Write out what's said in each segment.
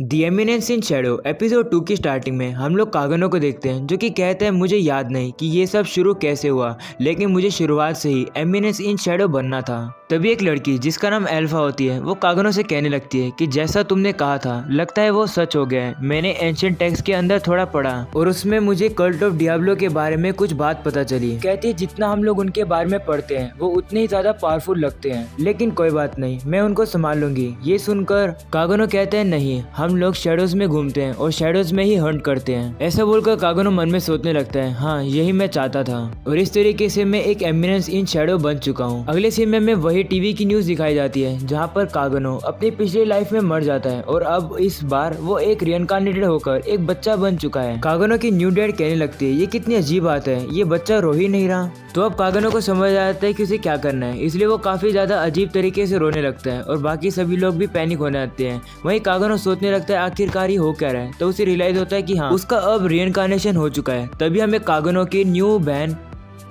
The eminence in Shadow episode 2 की starting में हम लोग कागनो को देखते हैं जो कि कहते हैं मुझे याद नहीं कि ये सब शुरू कैसे हुआ, लेकिन मुझे शुरुआत से ही एमिनेंस इन शैडो बनना था। तभी एक लड़की जिसका नाम एल्फा होती है वो कागनो से कहने लगती है कि जैसा तुमने कहा था लगता है वो सच हो गया है। मैंने एंशिएंट टेक्स्ट के अंदर थोड़ा पढ़ा और उसमें मुझे कल्ट ऑफ डियाब्लो के बारे में कुछ बात पता चली। कहती है जितना हम लोग उनके बारे में पढ़ते हैं वो उतने ही ज्यादा पावरफुल लगते हैं, लेकिन कोई बात नहीं, मैं उनको संभाल लूंगी। ये सुनकर कागनो कहते हैं नहीं, हम लोग शैडोज में घूमते हैं और शैडोज में ही हंट करते हैं। ऐसा बोलकर कागनो मन में सोचने लगता है हाँ यही मैं चाहता था, और इस तरीके से मैं एक एमिनेंस इन शैडो बन चुका हूँ। अगले सीन में वही टीवी की न्यूज दिखाई जाती है जहाँ पर कागनो अपनी पिछली लाइफ में मर जाता है और अब इस बार वो एक रिइनकार्नेटेड होकर एक बच्चा बन चुका है। कागनो की न्यू डैड कहने लगती है ये कितनी अजीब बात है, ये बच्चा रो ही नहीं रहा। तो अब कागनो को समझ आ जाता है कि उसे क्या करना है, इसलिए वो काफी ज्यादा अजीब तरीके से रोने लगता है और बाकी सभी लोग भी पैनिक होने लगते हैं। वहीं कागनो सोचने लगता है आखिरकार ही हो क्या रहा है, तो उसे रियलाइज होता है कि हाँ उसका अब रिइनकार्नेशन हो चुका है। तभी हमें कागनो की न्यू बहन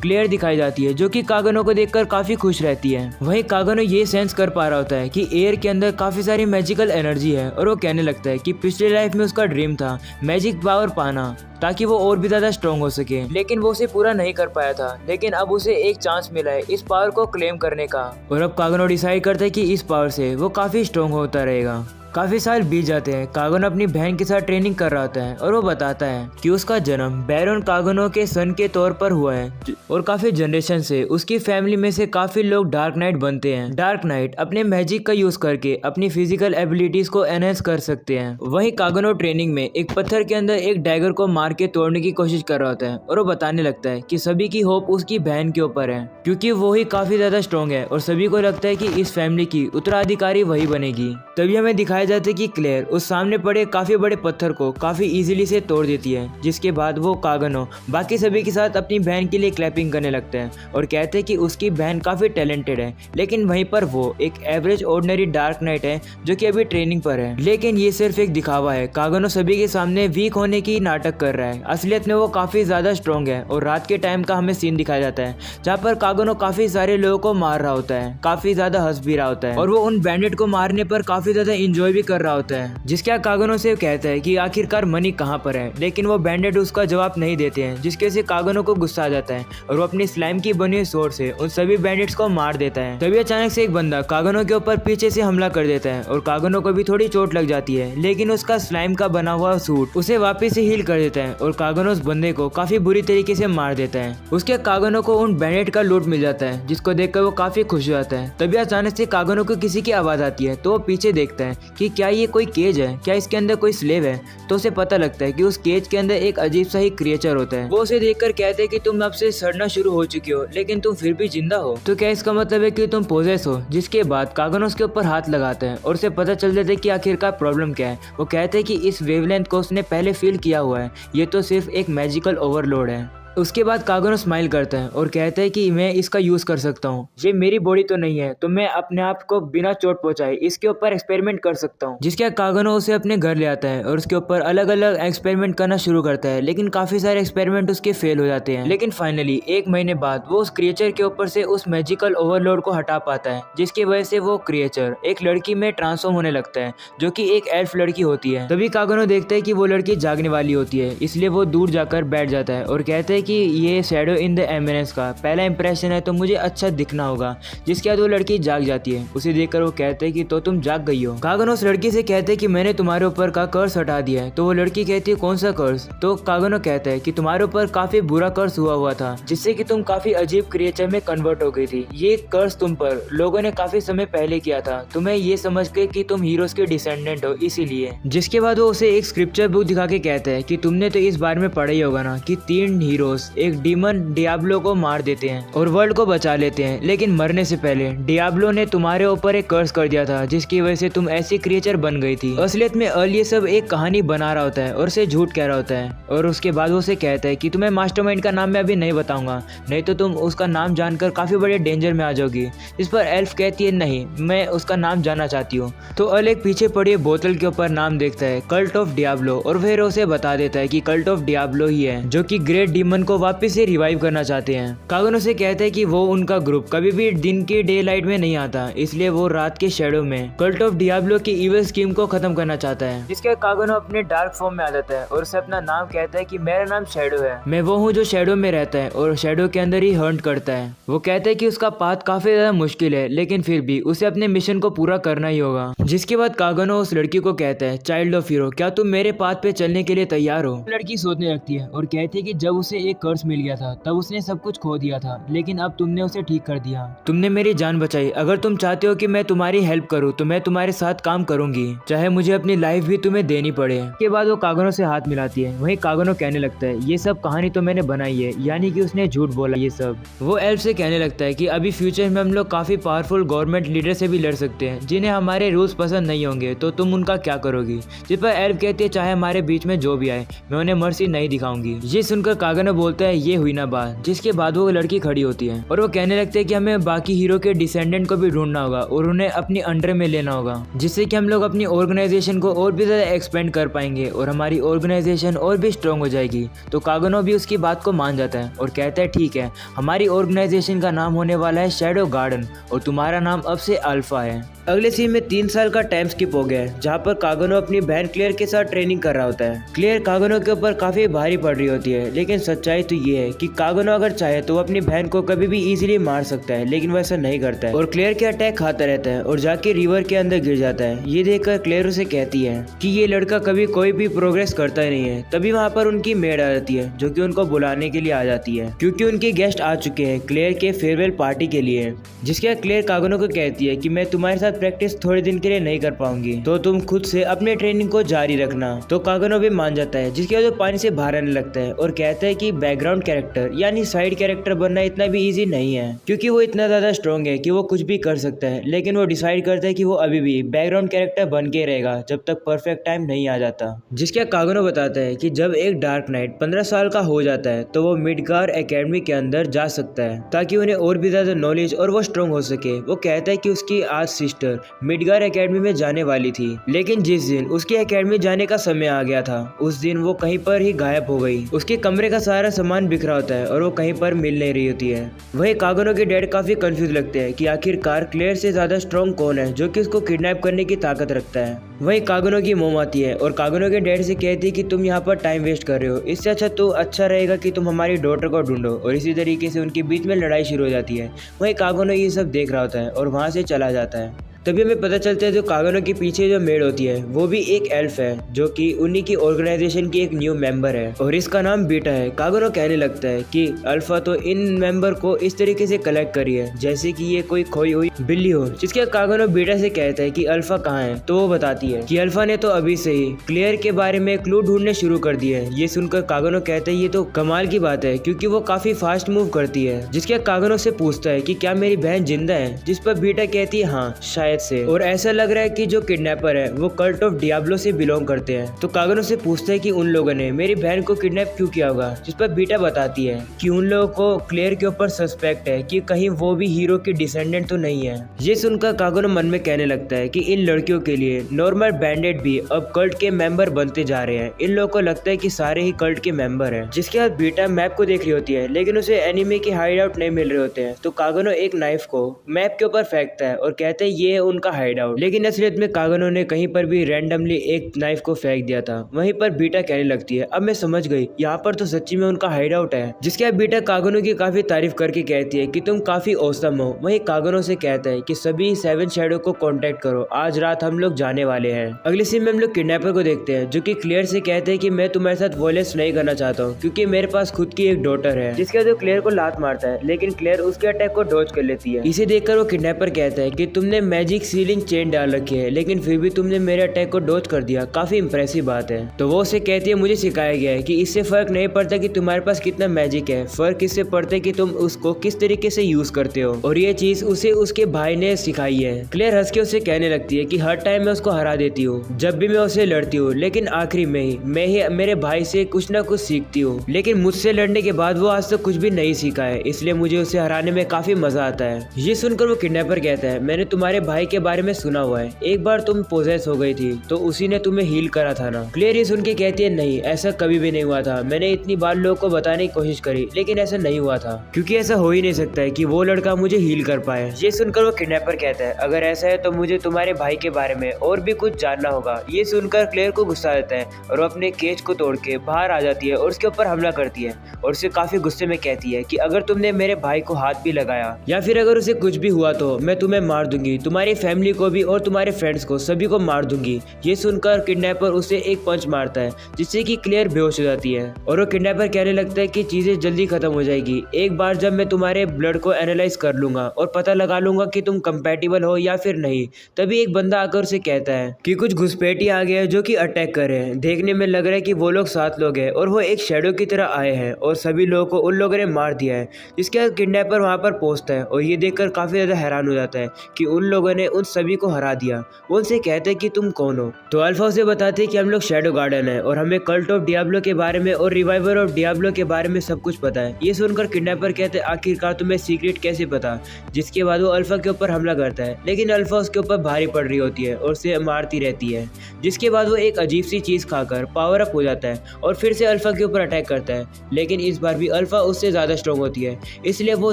क्लेयर दिखाई जाती है जो कि कागनो को देखकर काफी खुश रहती है। वहीं कागनो ये सेंस कर पा रहा होता है कि एयर के अंदर काफी सारी मैजिकल एनर्जी है और वो कहने लगता है कि पिछले लाइफ में उसका ड्रीम था मैजिक पावर पाना ताकि वो और भी ज्यादा स्ट्रॉन्ग हो सके, लेकिन वो उसे पूरा नहीं कर पाया था। लेकिन अब उसे एक चांस मिला है इस पावर को क्लेम करने का, और अब कागनो डिसाइड करता है कि इस पावर से वो काफी स्ट्रॉन्ग होता रहेगा। काफी साल बीत जाते हैं। कागनो अपनी बहन के साथ ट्रेनिंग कर रहा होता है और वो बताता है कि उसका जन्म बैरन कागनो के सन के तौर पर हुआ है और काफी जनरेशन से उसकी फैमिली में से काफी लोग डार्क नाइट बनते हैं। डार्क नाइट अपने मैजिक का यूज करके अपनी फिजिकल एबिलिटीज को एनहेंस कर सकते हैं। वहीं कागनो ट्रेनिंग में एक पत्थर के अंदर एक डैगर को मार के तोड़ने की कोशिश कर रहा होता है और वो बताने लगता है कि सभी की होप उसकी बहन के ऊपर है क्योंकि वो ही काफी ज्यादा स्ट्रॉन्ग है और सभी को लगता है कि इस फैमिली की उत्तराधिकारी वही बनेगी। तभी हमें दिखाया जाता है कि क्लेयर उस सामने पड़े काफी बड़े पत्थर को काफी इजीली से तोड़ देती है, जिसके बाद वो कागनो बाकी सभी के साथ अपनी बहन के लिए क्लैपिंग करने लगते हैं और कहते हैं कि उसकी बहन काफी टैलेंटेड है, लेकिन वहीं पर वो एक एवरेज ऑर्डिनरी डार्क नाइट है जो कि अभी ट्रेनिंग पर है। लेकिन ये सिर्फ एक दिखावा है, कागनो सभी के सामने वीक होने की नाटक कर रहा है, असलियत में वो काफी ज्यादा स्ट्रॉन्ग है। और रात के टाइम का हमें सीन दिखाया जाता है जहाँ पर कागनो काफी सारे लोगों को मार रहा होता है, काफी ज्यादा हंस भी रहा होता है और वो उन बैंडिट को मारने पर काफी ज्यादा इंजॉय भी कर रहा होता है। जिसके कागनो से कहता है कि आखिरकार मनी कहाँ पर है, लेकिन वो बैंडेड उसका जवाब नहीं देते हैं, जिसके से कागनो को गुस्सा आ जाता है और वो अपनी स्लाइम की बनी हुई स्वॉर्ड से उन सभी बैंडिट्स को मार देता है। तभी अचानक से एक बंदा कागनो के ऊपर पीछे से हमला कर देता है और कागनो को भी थोड़ी चोट लग जाती है, लेकिन उसका स्लाइम का बना हुआ सूट उसे वापस से हील कर देता है और कागनो उस बंदे को काफी बुरी तरीके से मार देता है। उसके कागनो को उन बैंडेड का लूट मिल जाता है, जिसको देखकर वो काफी खुश हो जाता है। तभी अचानक से कागनो को किसी की आवाज आती है तो वो पीछे देखता है कि क्या ये कोई केज है, क्या इसके अंदर कोई स्लेव है। तो उसे पता लगता है कि उस केज के अंदर एक अजीब सा ही क्रिएचर होता है। वो उसे देखकर कहते हैं कि तुम अब से सड़ना शुरू हो चुकी हो, लेकिन तुम फिर भी जिंदा हो, तो क्या इसका मतलब है कि तुम पोजेस हो। जिसके बाद कागनो उसके ऊपर हाथ लगाता है और उसे पता चल जाता है कि आखिरकार प्रॉब्लम क्या है। वो कहते हैं कि इस वेवलेंथ को उसने पहले फील किया हुआ है, ये तो सिर्फ एक मैजिकल ओवरलोड है। उसके बाद कागनो स्माइल करता है और कहता है कि मैं इसका यूज कर सकता हूँ, ये मेरी बॉडी तो नहीं है, तो मैं अपने आप को बिना चोट पहुंचाए इसके ऊपर एक्सपेरिमेंट कर सकता हूँ। जिसके कागनो उसे अपने घर ले आता है और उसके ऊपर अलग अलग एक्सपेरिमेंट करना शुरू करता है, लेकिन काफी सारे एक्सपेरिमेंट उसके फेल हो जाते हैं। लेकिन फाइनली एक महीने बाद वो उस क्रिएचर के ऊपर से उस मैजिकल ओवरलोड को हटा पाता है, जिसकी वजह से वो क्रिएचर एक लड़की में ट्रांसफॉर्म होने लगता है जो कि एक एल्फ लड़की होती है। तभी कागनो देखता है कि वो लड़की जागने वाली होती है, इसलिए वो दूर जाकर बैठ जाता है और कहते हैं कि ये शैडो इन द एमिनेंस का पहला इंप्रेशन है तो मुझे अच्छा दिखना होगा। जिसके बाद वो लड़की जाग जाती है। उसे देखकर वो कहते हैं कि तो तुम जाग गई हो। कागनो उस लड़की से कहते हैं कि मैंने तुम्हारे ऊपर का कर्स हटा दिया है। तो वो लड़की कहती है कौन सा कर्स। तो कागनो कहता है कि तुम्हारे ऊपर काफी बुरा कर्स हुआ था, जिससे कि तुम काफी अजीब क्रिएचर में कन्वर्ट हो गई थी। ये कर्स तुम पर लोगों ने काफी समय पहले किया था, तुम्हें ये समझ के कि तुम हीरोज के डिसेंडेंट हो, इसीलिए। जिसके बाद वो उसे एक स्क्रिप्चर बुक दिखा के कहता है कि तुमने तो इस बारे में पढ़ा ही होगा ना कि 3 हीरोज एक डीमन डियाब्लो को मार देते हैं और वर्ल्ड को बचा लेते हैं, लेकिन मरने से पहले डियाब्लो ने तुम्हारे ऊपर एक कर्स कर दिया था, जिसकी वजह से तुम ऐसी क्रिएचर बन गई थी। असलियत में अर्ल ये सब एक कहानी बना रहा होता है और उसे झूठ कह रहा होता है। और उसके बाद वो उसे कहता है कि तुम्हें मास्टरमाइंड का नाम मैं अभी नहीं बताऊंगा, नहीं तो तुम उसका नाम जानकर काफी बड़े डेंजर में आ जाओगी। इस पर एल्फ कहती है नहीं, मैं उसका नाम जानना चाहती हूँ। तो अर्ल एक पीछे पड़ी बोतल के ऊपर नाम देखता है कल्ट ऑफ डियाब्लो और फिर उसे बता देता है कि कल्ट ऑफ डियाब्लो ही है जो कि ग्रेट डीमन मिशन को वापस से रिवाइव करना चाहते हैं। कागनो से कहते हैं कि वो उनका ग्रुप कभी भी दिन के डे लाइट में नहीं आता, इसलिए वो रात के शेडो में कल्ट ऑफ डियाब्लो की इविल स्कीम को खत्म करना चाहता है। जिसके कागनो अपने डार्क फॉर्म में आ जाता है और उसे अपना नाम कहता है कि मेरा नाम शेडो है, मैं वो हूँ जो शेडो में रहता है और शेडो के अंदर ही हंट करता है। वो कहता है कि उसका पाथ काफी ज्यादा मुश्किल है, लेकिन फिर भी उसे अपने मिशन को पूरा करना ही होगा। जिसके बाद कागनो उस लड़की को कहता है, चाइल्ड ऑफ हीरो, क्या तुम मेरे पाथ पे चलने के लिए तैयार हो? लड़की सोचने लगती है और कहती है कि जब उसे एक कर्स मिल गया था तब उसने सब कुछ खो दिया था, लेकिन अब तुमने उसे ठीक कर दिया, तुमने मेरी जान बचाई। अगर तुम चाहते हो कि मैं तुम्हारी हेल्प करूँ तो मैं तुम्हारे साथ काम करूंगी, चाहे मुझे अपनी लाइफ भी तुम्हें देनी पड़े। के बाद वो कागनो से हाथ मिलाती है। वहीं कागनो कहने लगता है, ये सब कहानी तो मैंने बनाई है, यानी कि उसने झूठ बोला ये सब। वो एल्फ से कहने लगता है कि अभी फ्यूचर में हम लोग काफी पावरफुल गवर्नमेंट लीडर से भी लड़ सकते हैं, जिन्हें हमारे रूल्स पसंद नहीं होंगे, तो तुम उनका क्या करोगी? जिस पर एल्फ कहती है, चाहे हमारे बीच में जो भी आए मैं उन्हें मर्सी नहीं दिखाऊंगी। ये सुनकर कागनो बोलता है, ये हुई ना बात। जिसके बाद वो लड़की खड़ी होती है और वो कहने लगते हैं कि हमें बाकी हीरो के डिसेंडेंट को भी ढूंढना होगा और उन्हें अपनी अंडर में लेना होगा, जिससे कि हम लोग अपनी ऑर्गेनाइजेशन को और भी ज्यादा एक्सपेंड कर पाएंगे और हमारी ऑर्गेनाइजेशन और भी स्ट्रॉन्ग हो जाएगी। तो कागनो भी उसकी बात को मान जाता है और कहता है, ठीक है, हमारी ऑर्गेनाइजेशन का नाम होने वाला है शैडो गार्डन और तुम्हारा नाम अब से अल्फा है। अगले सीन में 3 साल का टाइम स्किप हो गया है, जहाँ पर कागनो अपनी बहन क्लेयर के साथ ट्रेनिंग कर रहा होता है। क्लेयर कागनो के ऊपर काफी भारी पड़ रही होती है, लेकिन सच्चाई तो ये है कि कागनो अगर चाहे तो वो अपनी बहन को कभी भी इजीली मार सकता है, लेकिन वैसा नहीं करता है और क्लेयर के अटैक खाता रहता है और जाके रिवर के अंदर गिर जाता है। ये देखकर क्लेयर उसे कहती है कि ये लड़का कभी कोई भी प्रोग्रेस करता ही नहीं है। तभी वहाँ पर उनकी मेड आ जाती है, जो कि उनको बुलाने के लिए आ जाती है, क्योंकि उनके गेस्ट आ चुके हैं क्लेयर के फेयरवेल पार्टी के लिए। जिसके क्लेयर कागनो को कहती है कि मैं तुम्हारे साथ प्रैक्टिस थोड़े दिन के लिए नहीं कर पाऊंगी, तो तुम खुद से अपने ट्रेनिंग को जारी रखना। तो कागनो भी मान जाता है, जिसके बाद वो पानी से बाहर आने लगता है और कहता है कि बैकग्राउंड कैरेक्टर यानी साइड कैरेक्टर बनना इतना भी इजी नहीं है, क्योंकि वो इतना ज्यादा स्ट्रॉन्ग है कि वो कुछ भी कर सकता है। लेकिन वो डिसाइड करता है कि वो अभी भी बैकग्राउंड कैरेक्टर बन के रहेगा जब तक परफेक्ट टाइम नहीं आ जाता। जिसके कागनो बताता है कि जब एक डार्क नाइट 15 साल का हो जाता है तो वो मिडगार एकेडमी के अंदर जा सकता है, ताकि उन्हें और भी ज्यादा नॉलेज और वो स्ट्रॉन्ग हो सके। वो कहता है कि उसकी आज सिस्टर मिडगार एकेडमी में जाने वाली थी, लेकिन जिस दिन उसकी एकेडमी जाने का समय आ गया था उस दिन वो कहीं पर ही गायब हो गई। उसके कमरे का सारा सामान बिखरा होता है और वो कहीं पर मिल नहीं रही होती है। वहीं कागनो के डैड काफी कंफ्यूज लगते हैं कि आखिरकार क्लेयर से ज्यादा स्ट्रॉन्ग कौन है जो कि उसको किडनैप करने की ताकत रखता है। वहीं कागनो की मोम आती है और कागनो के डैड से कहती है कि तुम यहाँ पर टाइम वेस्ट कर रहे हो, इससे अच्छा तो अच्छा रहेगा कि तुम हमारी डॉटर को ढूंढो। और इसी तरीके से उनके बीच में लड़ाई शुरू हो जाती है। वहीं कागनो ये सब देख रहा होता है और वहाँ से चला जाता है। तभी हमें पता चलता है जो कागनो के पीछे जो मेड होती है वो भी एक एल्फ है, जो कि उन्हीं की ऑर्गेनाइजेशन की एक न्यू मेंबर है और इसका नाम बीटा है। कागनो कहने लगता है कि अल्फा तो इन मेंबर को इस तरीके से कलेक्ट करी है जैसे कि ये कोई खोई हुई बिल्ली हो। जिसके कागनो बीटा से कहता है कि अल्फा कहाँ है, तो वो बताती है कि अल्फा ने तो अभी से ही क्लेयर के बारे में क्लू ढूंढने शुरू कर दिए है। ये सुनकर कागनो कहता है ये तो कमाल की बात है, क्योंकि वो काफी फास्ट मूव करती है। जिसके कागनो से पूछता है कि क्या मेरी बहन जिंदा है, जिस पर बीटा कहती है हाँ शायद से, और ऐसा लग रहा है कि जो किडनैपर है वो कल्ट ऑफ डियाब्लो से बिलोंग करते हैं। तो कागनो से पूछता है कि उन लोगों ने मेरी बहन को किडनैप क्यों किया होगा, जिस पर बीटा बताती है कि उन लोगों को क्लेयर के ऊपर सस्पेक्ट है कि कहीं वो भी हीरो की डिसेंडेंट तो नहीं है। ये सुनकर कागनो मन में कहने लगता है कि इन लड़कियों के लिए नॉर्मल बैंडेड भी अब कल्ट के मेंबर बनते जा रहे हैं। इन लोगों को लगता है कि सारे ही कल्ट के मेंबर हैं। जिसके बाद बीटा मैप को देख रही होती है, लेकिन उसे एनिमी के हाइड आउट नहीं मिल रहे होते हैं। तो कागनो एक नाइफ को मैप के ऊपर फेंकता है और कहते हैं ये है उनका हाइड आउट, लेकिन असलियत में कागनो ने कहीं पर भी रैंडमली एक नाइफ को फेंक दिया था। वहीं पर बीटा कहने लगती है अब मैं समझ गई, यहाँ पर तो सच्ची में उनका हाइड आउट है। जिसके बाद बीटा कागनो की काफी तारीफ करके कहती है कि तुम काफी औसम हो। वहीं कागनो से कहता है कि सभी 7 शैडो को कांटेक्ट करो, आज रात हम लोग जाने वाले हैं। अगले सीन में हम लोग किडनैपर को देखते हैं, जो कि क्लियर से कहते हैं कि मैं तुम्हारे साथ वॉयलेंस नहीं करना चाहता हूँ, क्योंकि मेरे पास खुद की एक डॉटर है। जिसके बाद क्लियर को लात मारता है, लेकिन क्लियर उसके अटैक को डॉज कर लेती है। इसे देखकर वो किडनैपर कहता है कि तुमने मैजिक सीलिंग चेन डाल रखी है, लेकिन फिर भी तुमने मेरे अटैक को डॉज कर दिया, काफी इंप्रेसिव बात है। तो वो उसे कहती है मुझे सिखाया गया है कि इससे फर्क नहीं पड़ता कि तुम्हारे पास कितना मैजिक है, फर्क इससे पड़ता है कि तुम उसको किस तरीके से यूज करते हो। और ये चीज उसे उसके भाई ने सिखाई है। क्लेयर हंस के उसे कहने लगती है कि हर टाइम मैं उसको हरा देती हूँ जब भी मैं उसे लड़ती हूँ, लेकिन आखिरी में ही मैं ही मेरे भाई से कुछ ना कुछ सीखती हूँ। लेकिन मुझसे लड़ने के बाद वो आज तक कुछ भी नहीं सीखा है, इसलिए मुझे उसे हराने में काफी मजा आता है। ये सुनकर वो किडनैपर कहता है मैंने तुम्हारे भाई भाई के बारे में सुना हुआ है, एक बार तुम पोजेस हो गई थी तो उसी ने तुम्हें हील करा था ना। क्लेयर ये सुन के कहती है नहीं, ऐसा कभी भी नहीं हुआ था। मैंने इतनी बार लोगों को बताने की कोशिश करी लेकिन ऐसा नहीं हुआ था, क्योंकि ऐसा हो ही नहीं सकता है कि वो लड़का मुझे हील कर पाए। ये सुनकर वो किडनैपर कहता है अगर ऐसा है तो मुझे तुम्हारे भाई के बारे में और भी कुछ जानना होगा। ये सुनकर क्लेयर को गुस्सा आता है और वो अपने केज को तोड़ के बाहर आ जाती है और उसके ऊपर हमला करती है और उसे काफी गुस्से में कहती है कि अगर तुमने मेरे भाई को हाथ भी लगाया या फिर अगर उसे कुछ भी हुआ तो मैं तुम्हें मार दूंगी, तुम्हारी फैमिली को भी और तुम्हारे फ्रेंड्स को सभी को मार दूंगी। ये सुनकर किडनैपर उसे एक पंच मारता है जिससे कि क्लेयर बेहोश हो जाती है और वो किडनैपर कहने लगता है कि चीजें जल्दी खत्म हो जाएगी एक बार जब मैं तुम्हारे ब्लड को एनालाइज कर लूंगा और पता लगा लूंगा कि तुम कंपैटिबल हो या फिर नहीं। तभी एक बंदा आकर उसे कहता है कि कुछ घुसपैठी आ गए हैं जो कि अटैक कर रहे हैं। देखने में लग रहा है कि वो लोग 7 लोग हैं और वो एक शैडो की तरह आए हैं और सभी लोगों को उन लोगों ने मार दिया है। जिसके बाद किडनैपर वहां पर पहुंचता है और ये देखकर काफी ज्यादा हैरान हो जाता है कि उन लोगों ने उन सभी को हरा दिया। वो उनसे कहते हैं कि तुम कौन हो, तो अल्फा उसे बताते हैं कि हम लोग शैडो गार्डन है और हमें कल्ट ऑफ डियाब्लो के बारे में और रिवाइवर ऑफ डियाब्लो के बारे में सब कुछ पता है। ये सुनकर किडनैपर कहते हैं आखिरकार तुम्हें सीक्रेट कैसे पता। जिसके बाद वो अल्फा के ऊपर हमला करता है लेकिन अल्फा उसके ऊपर भारी पड़ रही होती है और उसे मारती रहती है। जिसके बाद वो एक अजीब सी चीज खाकर पावर अप हो जाता है और फिर से अल्फा के ऊपर अटैक करता है, लेकिन इस बार भी अल्फा उससे ज्यादा स्ट्रॉन्ग होती है, इसलिए वो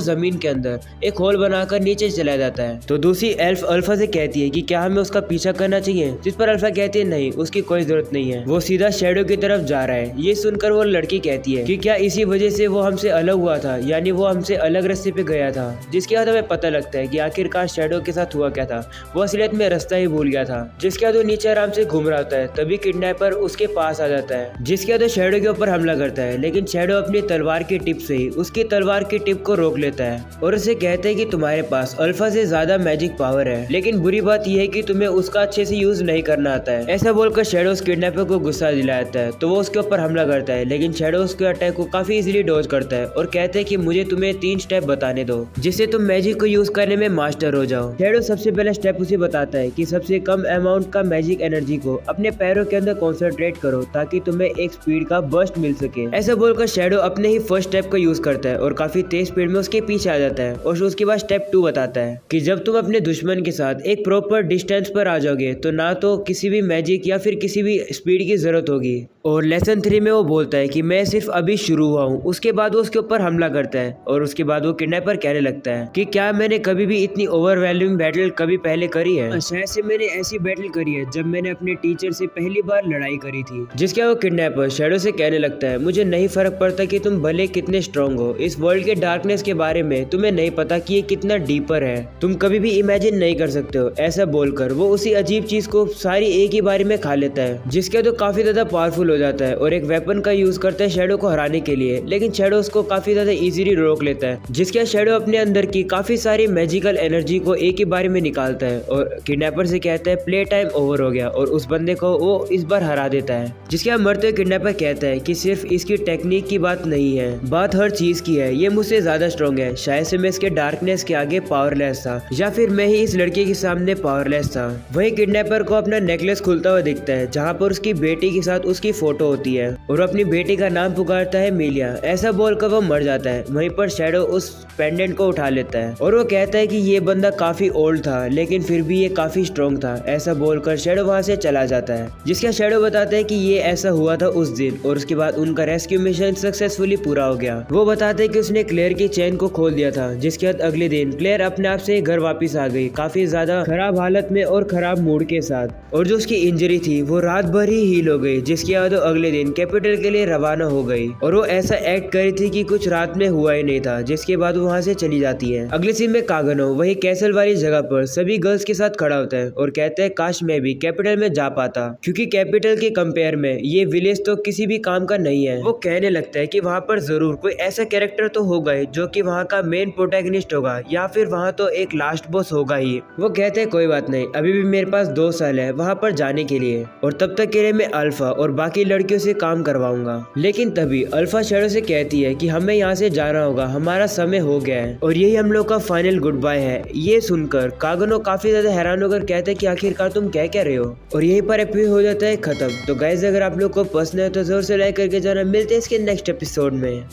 जमीन के अंदर एक होल बनाकर नीचे चला जाता है। तो दूसरी एल्फ अल्फा से कहती है कि क्या हमें उसका पीछा करना चाहिए, जिस पर अल्फा कहती है नहीं, उसकी कोई जरूरत नहीं है, वो सीधा शैडो की तरफ जा रहा है। ये सुनकर वो लड़की कहती है कि क्या इसी वजह से वो हमसे अलग हुआ था, यानी वो हमसे अलग रास्ते पे गया था। जिसके बाद हमें पता लगता है कि आखिरकार शैडो के साथ हुआ क्या था, वो असलियत में रास्ता ही भूल गया था। जिसके बाद वो नीचे आराम से घूम रहा होता है, तभी किडनैपर उसके पास आ जाता है। जिसके बाद वो शैडो के ऊपर हमला करता है लेकिन शैडो अपनी तलवार की टिप से ही उसकी तलवार की टिप को रोक लेता है और उसे कहते हैं कि तुम्हारे पास अल्फा से ज्यादा मैजिक पावर है, लेकिन बुरी बात यह है कि तुम्हें उसका अच्छे से यूज नहीं करना आता है। ऐसा बोलकर शैडो उस किडनैपर को गुस्सा दिलाता है तो वो उसके ऊपर हमला करता है, लेकिन शैडो उसके अटैक को काफी इजीली डॉज करता है और कहते हैं कि मुझे तुम्हें 3 स्टेप बताने दो जिससे तुम मैजिक को यूज करने में मास्टर हो जाओ। शैडो सबसे पहला स्टेप उसे बताता है कि सबसे कम अमाउंट का मैजिक एनर्जी को अपने पैरों के अंदर कॉन्सेंट्रेट करो ताकि तुम्हें एक स्पीड का बर्स्ट मिल सके। ऐसा बोलकर शैडो अपने ही फर्स्ट स्टेप का यूज करता है और काफी तेज स्पीड में उसके पीछे आ जाता है और उसके बाद स्टेप 2 बताता है कि जब तुम अपने दुश्मन के साथ एक प्रॉपर डिस्टेंस पर आ जाओगे तो ना तो किसी भी मैजिक या फिर किसी भी स्पीड की जरूरत होगी। और लेसन 3 में वो बोलता है कि मैं सिर्फ अभी शुरू हुआ हूँ। उसके बाद वो उसके ऊपर हमला करता है और उसके बाद वो किडनैपर कहने लगता है कि क्या मैंने कभी भी इतनी ओवरवेलमिंग बैटल कभी पहले करी है। शायद से मैंने ऐसी बैटल करी है जब मैंने अपने टीचर से पहली बार लड़ाई करी थी। जिसके वो किडनैपर शैडो से कहने लगता है मुझे नहीं फर्क पड़ता कि तुम भले कितने स्ट्रॉन्ग हो, इस वर्ल्ड के डार्कनेस के बारे में तुम्हें नहीं पता कि ये कितना डीपर है, तुम कभी भी इमेजिन नहीं कर सकते हो। ऐसा बोलकर वो उसी अजीब चीज को सारी एक ही बारी में खा लेता है, जिसके तो काफी ज्यादा पावरफुल हो जाता है और एक वेपन का यूज करता है शैडो को हराने के लिए, लेकिन शैडो उसको काफी ज्यादा इजीली रोक लेता है। जिसके शैडो अपने अंदर की काफी सारी मैजिकल एनर्जी को एक ही बारी में निकालता है और किडनैपर से कहता है प्ले टाइम ओवर हो गया और उस बंदे को वो इस बार हरा देता है। जिसके बाद मरते हुए किडनैपर कहता है कि सिर्फ इसकी टेक्निक की बात नहीं है, बात हर चीज की है। ये मुझसे ज्यादा स्ट्रॉन्ग है, शायद से मैं इसके डार्कनेस के आगे पावरलेस था या फिर मैं ही इस लड़के के सामने पावरलेस था। वही किडनैपर को अपना नेकलेस खुलता हुआ दिखता है जहाँ पर उसकी बेटी के साथ उसकी फोटो होती है और अपनी बेटी का नाम पुकारता है मिलिया। ऐसा बोलकर वो मर जाता है। वहीं पर शैडो उस पेंडेंट को उठा लेता है और वो कहता है कि ये बंदा काफी ओल्ड था लेकिन फिर भी ये काफी स्ट्रॉन्ग था। ऐसा बोलकर शैडो वहाँ से चला जाता है। जिसका शैडो बताता है कि ये ऐसा हुआ था उस दिन और उसके बाद उनका रेस्क्यू मिशन सक्सेसफुली पूरा हो गया। वो बताते हैं कि उसने क्लेयर की चेन को खोल दिया था। जिसके बाद अगले दिन क्लेयर अपने आप से घर वापस आ गई, काफी ज्यादा खराब हालत में और खराब मूड के साथ, और जो उसकी इंजरी थी वो रात भर ही हील हो गई। जिसके बाद वो अगले दिन कैपिटल के लिए रवाना हो गई और वो ऐसा एक्ट करी थी कि कुछ रात में हुआ ही नहीं था। जिसके बाद वो वहाँ से चली जाती है। अगले सीन में कागनो वही कैसल वाली जगह पर सभी गर्ल्स के साथ खड़ा होता है और कहता है काश मैं भी कैपिटल में जा पाता, क्योंकि कैपिटल के कंपेयर में ये विलेज तो किसी भी काम का नहीं है। वो कहने लगता है कि वहाँ पर जरूर कोई ऐसा कैरेक्टर तो होगा ही जो कि वहाँ का मेन प्रोटैगनिस्ट होगा या फिर वहाँ तो एक लास्ट बॉस होगा ही। वो कहते हैं कोई बात नहीं, अभी भी मेरे पास 2 साल है वहाँ पर जाने के लिए और तब तक के लिए मैं अल्फा और बाकी लड़कियों से काम करवाऊंगा। लेकिन तभी अल्फा शैडो से कहती है कि हमें यहाँ से जाना होगा, हमारा समय हो गया है और यही हम लोग का फाइनल गुड बाय है। ये सुनकर कागनो काफी ज्यादा हैरान होकर कहते हैं कि आखिरकार तुम क्या कह रहे हो, और यहीं पर एपिसोड हो जाता है खत्म। तो गाइस अगर आप लोग को पसंद है तो जोर से लाइक करके जाना। मिलते हैं इसके नेक्स्ट एपिसोड में।